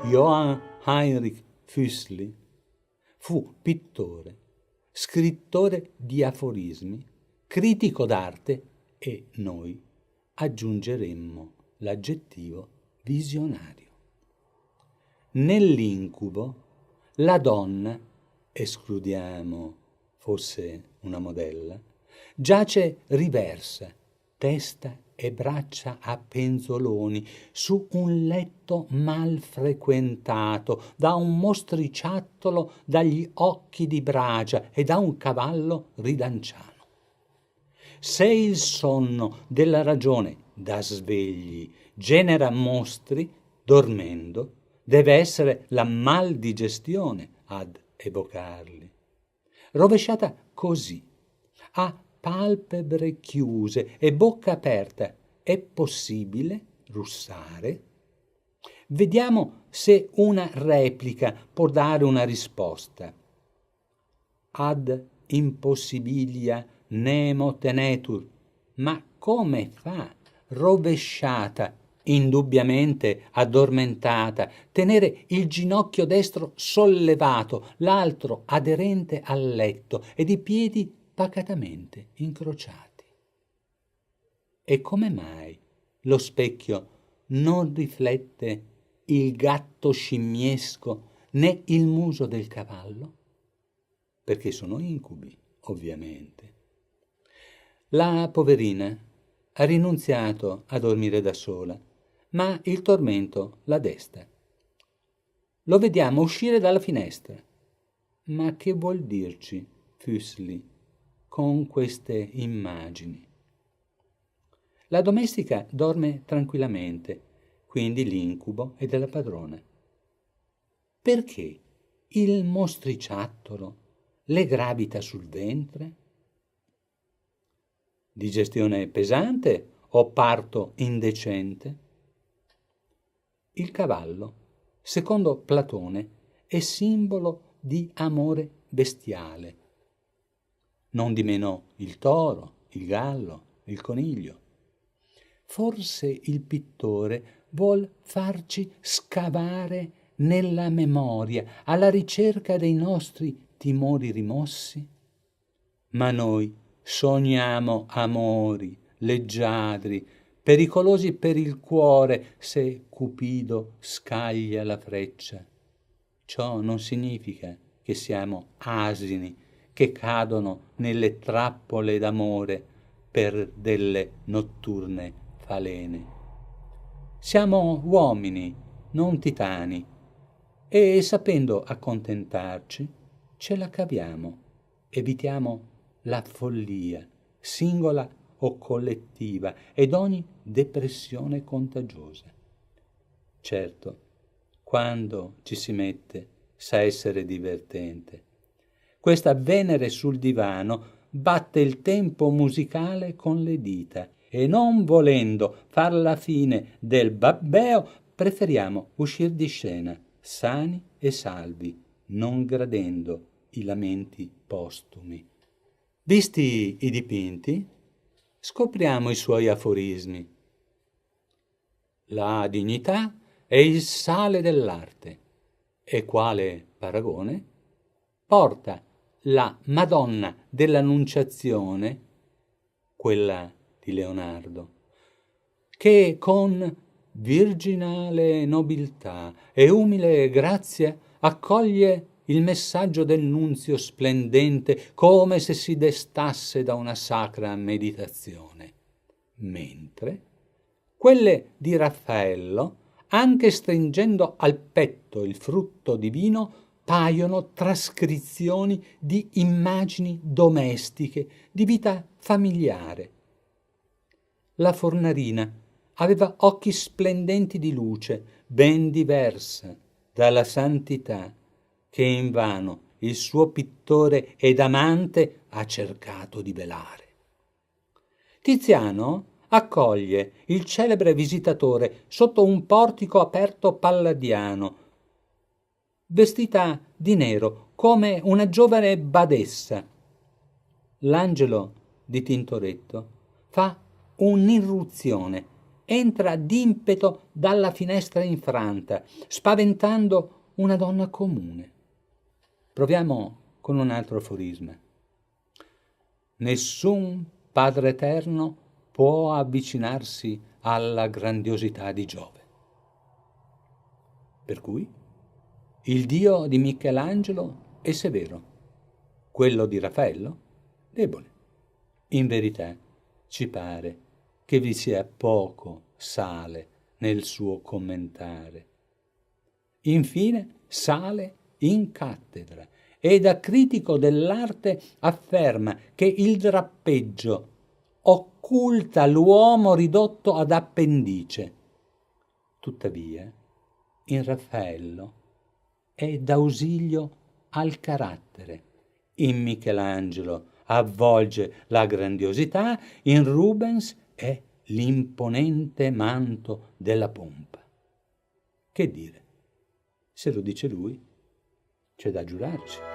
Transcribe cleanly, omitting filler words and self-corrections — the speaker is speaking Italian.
Johann Heinrich Füssli fu pittore, scrittore di aforismi, critico d'arte e noi aggiungeremmo l'aggettivo visionario. Nell'incubo la donna, escludiamo fosse una modella, giace riversa, testa e braccia a penzoloni, su un letto mal frequentato da un mostriciattolo dagli occhi di bragia e da un cavallo ridanciano. Se il sonno della ragione da svegli genera mostri, dormendo, deve essere la maldigestione ad evocarli. Rovesciata così, a palpebre chiuse e bocca aperta, è possibile russare? Vediamo se una replica può dare una risposta. Ad impossibilia nemo tenetur. Ma come fa, rovesciata, indubbiamente addormentata, tenere il ginocchio destro sollevato, l'altro aderente al letto ed i piedi pacatamente incrociati? E come mai lo specchio non riflette il gatto scimmiesco né il muso del cavallo? Perché sono incubi, ovviamente. La poverina ha rinunziato a dormire da sola, ma il tormento la desta. Lo vediamo uscire dalla finestra. Ma che vuol dirci Füssli con queste immagini? La domestica dorme tranquillamente, quindi l'incubo è della padrona. Perché il mostriciattolo le gravita sul ventre? Digestione pesante o parto indecente? Il cavallo, secondo Platone, è simbolo di amore bestiale. Non di meno il toro, il gallo, il coniglio. Forse il pittore vuol farci scavare nella memoria alla ricerca dei nostri timori rimossi? Ma noi sogniamo amori leggiadri, pericolosi per il cuore se Cupido scaglia la freccia. Ciò non significa che siamo asini che cadono nelle trappole d'amore per delle notturne falene. Siamo uomini, non titani, e sapendo accontentarci, ce la caviamo, evitiamo la follia, singola o collettiva, ed ogni depressione contagiosa. Certo, quando ci si mette, sa essere divertente. Questa Venere sul divano batte il tempo musicale con le dita e non volendo far la fine del babbeo, preferiamo uscir di scena, sani e salvi, non gradendo i lamenti postumi. Visti i dipinti, scopriamo i suoi aforismi. La dignità è il sale dell'arte, e quale paragone porta la Madonna dell'Annunciazione, quella di Leonardo, che con virginale nobiltà e umile grazia accoglie il messaggio del nunzio splendente come se si destasse da una sacra meditazione, mentre quelle di Raffaello, anche stringendo al petto il frutto divino, paiono trascrizioni di immagini domestiche, di vita familiare. La Fornarina aveva occhi splendenti di luce, ben diversa dalla santità che invano il suo pittore ed amante ha cercato di velare. Tiziano accoglie il celebre visitatore sotto un portico aperto palladiano, vestita di nero come una giovane badessa. L'Angelo di Tintoretto fa un'irruzione entra d'impeto dalla finestra infranta, spaventando una donna comune. Proviamo con un altro aforisma. Nessun Padre Eterno può avvicinarsi alla grandiosità di Giove. Per cui il Dio di Michelangelo è severo, quello di Raffaello debole. In verità ci pare che vi sia poco sale nel suo commentare. Infine sale in cattedra e da critico dell'arte afferma che il drappeggio occulta l'uomo ridotto ad appendice. Tuttavia, in Raffaello è d'ausilio al carattere, in Michelangelo avvolge la grandiosità, in Rubens è l'imponente manto della pompa. Che dire? Se lo dice lui, c'è da giurarci.